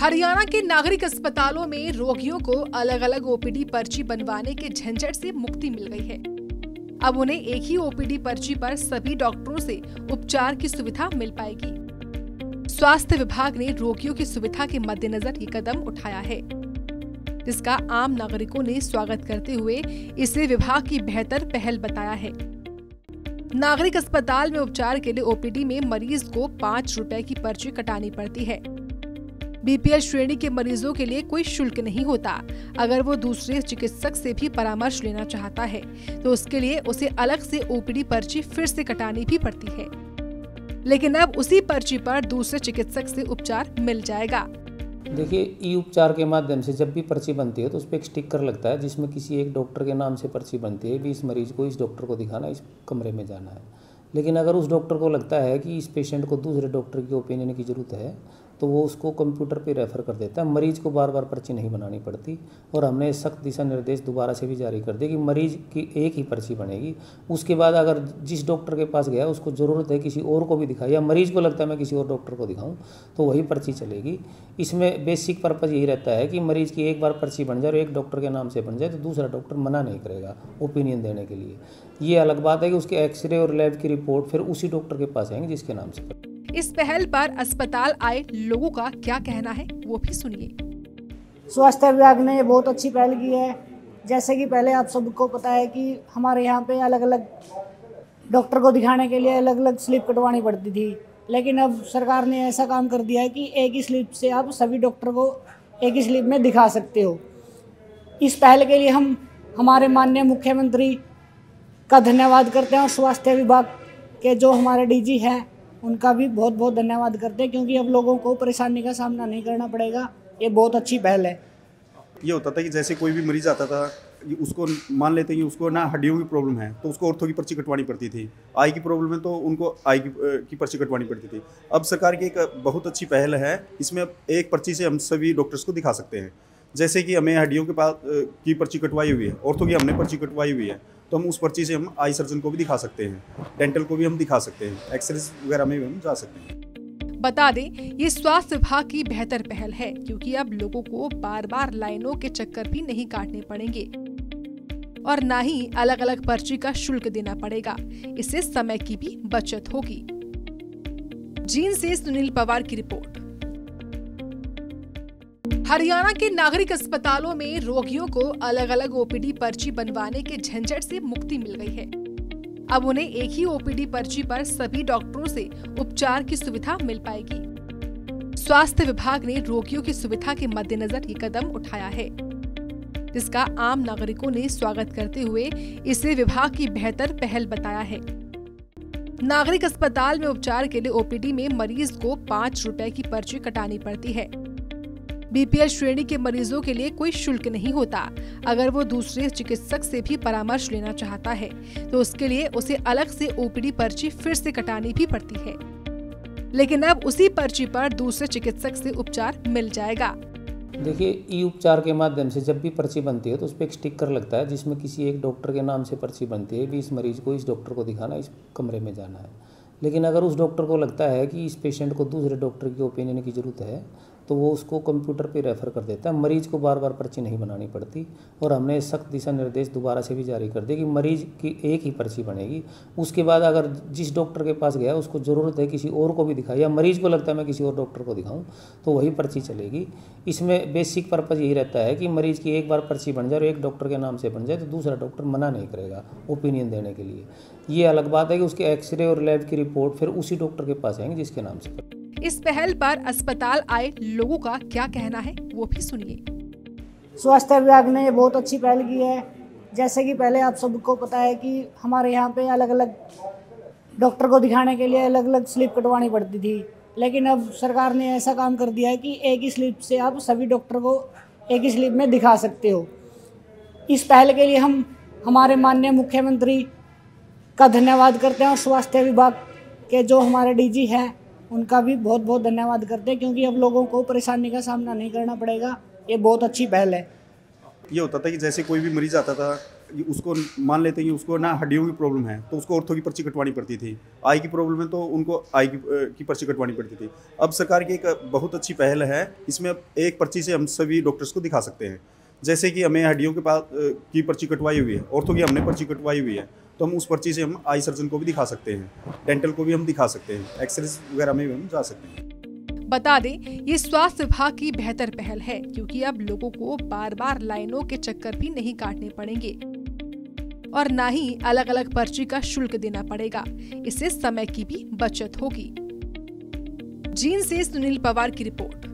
हरियाणा के नागरिक अस्पतालों में रोगियों को अलग अलग ओपीडी पर्ची बनवाने के झंझट से मुक्ति मिल गई है। अब उन्हें एक ही ओपीडी पर्ची पर सभी डॉक्टरों से उपचार की सुविधा मिल पाएगी। स्वास्थ्य विभाग ने रोगियों की सुविधा के मद्देनजर ये कदम उठाया है, जिसका आम नागरिकों ने स्वागत करते हुए इसे विभाग की बेहतर पहल बताया है। नागरिक अस्पताल में उपचार के लिए ओपीडी में मरीज को 5 रुपए की पर्ची कटानी पड़ती है। बीपीएल श्रेणी के मरीजों के लिए कोई शुल्क नहीं होता। अगर वो दूसरे चिकित्सक से भी परामर्श लेना चाहता है तो उसके लिए उसे अलग से ओपीडी पर्ची फिर से कटानी भी पड़ती है, लेकिन अब उसी पर्ची पर दूसरे चिकित्सक से उपचार मिल जाएगा। देखिए, ई उपचार के माध्यम से जब भी पर्ची बनती है तो उस पर एक स्टिकर लगता है जिसमें किसी एक डॉक्टर के नाम से पर्ची बनती है कि इस मरीज को इस डॉक्टर को दिखाना, इस कमरे में जाना है। लेकिन अगर उस डॉक्टर को लगता है कि इस पेशेंट को दूसरे डॉक्टर की ओपिनियन की ज़रूरत है तो वो उसको कंप्यूटर पे रेफ़र कर देता है। मरीज को बार बार पर्ची नहीं बनानी पड़ती और हमने सख्त दिशा निर्देश दोबारा से भी जारी कर दिए कि मरीज की एक ही पर्ची बनेगी। उसके बाद अगर जिस डॉक्टर के पास गया उसको ज़रूरत है किसी और को भी दिखाए या मरीज को लगता है मैं किसी और डॉक्टर को दिखाऊं तो वही पर्ची चलेगी। इसमें बेसिक पर्पज़ यही रहता है कि मरीज की एक बार पर्ची बन जाए और एक डॉक्टर के नाम से बन जाए तो दूसरा डॉक्टर मना नहीं करेगा ओपिनियन देने के लिए। ये अलग बात है कि उसके एक्सरे और लैब की रिपोर्ट फिर उसी डॉक्टर के पास आएंगे जिसके नाम से। इस पहल पर अस्पताल आए लोगों का क्या कहना है वो भी सुनिए। स्वास्थ्य विभाग ने ये बहुत अच्छी पहल की है। जैसे कि पहले आप सबको पता है कि हमारे यहाँ पे अलग अलग डॉक्टर को दिखाने के लिए अलग अलग स्लिप कटवानी पड़ती थी, लेकिन अब सरकार ने ऐसा काम कर दिया है कि एक ही स्लिप से आप सभी डॉक्टर को एक ही स्लिप में दिखा सकते हो। इस पहल के लिए हम हमारे माननीय मुख्यमंत्री का धन्यवाद करते हैं और स्वास्थ्य विभाग के जो हमारे डीजी हैं उनका भी बहुत बहुत धन्यवाद करते हैं, क्योंकि अब लोगों को परेशानी का सामना नहीं करना पड़ेगा। ये बहुत अच्छी पहल है। ये होता था कि जैसे कोई भी मरीज आता था उसको मान लेते हैं कि उसको ना हड्डियों की प्रॉब्लम है तो उसको ऑर्थो की पर्ची कटवानी पड़ती थी, आई की प्रॉब्लम है तो उनको आई की पर्ची कटवानी पड़ती थी। अब सरकार की एक बहुत अच्छी पहल है, इसमें एक पर्ची से हम सभी डॉक्टर्स को दिखा सकते हैं। जैसे कि हमें हड्डियों के पास की पर्ची कटवाई हुई है, ऑर्थो की हमने पर्ची कटवाई हुई है तो हम उस पर्ची से हम आई सर्जन को भी दिखा सकते हैं, डेंटल को भी हम दिखा सकते हैं, एक्सरे वगैरह में भी हम जा सकते हैं। बता दें, ये स्वास्थ्य विभाग की बेहतर पहल है, क्योंकि अब लोगों को बार बार लाइनों के चक्कर भी नहीं काटने पड़ेंगे और न ही अलग अलग पर्ची का शुल्क देना पड़ेगा। इससे समय की भी बचत होगी। जींद से सुनील पवार की रिपोर्ट। हरियाणा के नागरिक अस्पतालों में रोगियों को अलग अलग ओपीडी पर्ची बनवाने के झंझट से मुक्ति मिल गई है। अब उन्हें एक ही ओपीडी पर्ची पर सभी डॉक्टरों से उपचार की सुविधा मिल पाएगी। स्वास्थ्य विभाग ने रोगियों की सुविधा के मद्देनजर ये कदम उठाया है, जिसका आम नागरिकों ने स्वागत करते हुए इसे विभाग की बेहतर पहल बताया है। नागरिक अस्पताल में उपचार के लिए ओपीडी में मरीज को 5 रुपए की पर्ची कटानी पड़ती है। बीपीएल श्रेणी के मरीजों के लिए कोई शुल्क नहीं होता। अगर वो दूसरे चिकित्सक से भी परामर्श लेना चाहता है तो उसके लिए उसे अलग से ओपीडी पर्ची फिर से कटानी भी पड़ती है, लेकिन अब उसी पर्ची पर दूसरे चिकित्सक से उपचार मिल जाएगा। देखिए, ई उपचार के माध्यम से जब भी पर्ची बनती है तो उस पर एक स्टिकर लगता है जिसमें किसी एक डॉक्टर के नाम से पर्ची बनती है कि इस मरीज को इस डॉक्टर को दिखाना, इस कमरे में जाना है। लेकिन अगर उस डॉक्टर को लगता है कि इस पेशेंट को दूसरे डॉक्टर की ओपिनियन की ज़रूरत है तो वो उसको कंप्यूटर पे रेफ़र कर देता है। मरीज को बार बार पर्ची नहीं बनानी पड़ती और हमने सख्त दिशा निर्देश दोबारा से भी जारी कर दिए कि मरीज की एक ही पर्ची बनेगी। उसके बाद अगर जिस डॉक्टर के पास गया उसको ज़रूरत है किसी और को भी दिखाए या मरीज को लगता है मैं किसी और डॉक्टर को दिखाऊं तो वही पर्ची चलेगी। इसमें बेसिक पर्पज़ यही रहता है कि मरीज की एक बार पर्ची बन जाए और एक डॉक्टर के नाम से बन जाए तो दूसरा डॉक्टर मना नहीं करेगा ओपिनियन देने के लिए। ये अलग बात है कि उसके एक्सरे और लैब की रिपोर्ट फिर उसी डॉक्टर के पास आएंगे जिसके नाम से। इस पहल पर अस्पताल आए लोगों का क्या कहना है वो भी सुनिए। स्वास्थ्य विभाग ने ये बहुत अच्छी पहल की है। जैसे कि पहले आप सबको पता है कि हमारे यहाँ पे अलग अलग डॉक्टर को दिखाने के लिए अलग अलग स्लिप कटवानी पड़ती थी, लेकिन अब सरकार ने ऐसा काम कर दिया है कि एक ही स्लिप से आप सभी डॉक्टर को एक ही स्लिप में दिखा सकते हो। इस पहल के लिए हम हमारे माननीय मुख्यमंत्री का धन्यवाद करते हैं और स्वास्थ्य विभाग के जो हमारे डीजी हैं उनका भी बहुत बहुत धन्यवाद करते हैं, क्योंकि अब लोगों को परेशानी का सामना नहीं करना पड़ेगा। ये बहुत अच्छी पहल है। ये होता था कि जैसे कोई भी मरीज आता था उसको मान लेते हैं कि उसको ना हड्डियों की प्रॉब्लम है तो उसको ऑर्थो की पर्ची कटवानी पड़ती थी। आई की प्रॉब्लम है तो उनको आई की पर्ची कटवानी पड़ती थी। अब सरकार की एक बहुत अच्छी पहल है, इसमें अब एक पर्ची से हम सभी डॉक्टर्स को दिखा सकते हैं। जैसे कि हमें हड्डियों के पास की पर्ची कटवाई हुई है, ऑर्थो की हमने पर्ची कटवाई हुई है, तो हम उस पर्ची से हम आई सर्जन को भी दिखा सकते हैं, डेंटल को भी हम दिखा सकते हैं, एक्सरे वगैरह में भी हम जा सकते हैं। बता दें, ये स्वास्थ्य विभाग की बेहतर पहल है, क्योंकि अब लोगों को बार बार लाइनों के चक्कर भी नहीं काटने पड़ेंगे और ना ही अलग अलग पर्ची का शुल्क देना पड़ेगा। इससे समय की भी बचत होगी। जींद से सुनील पवार की रिपोर्ट।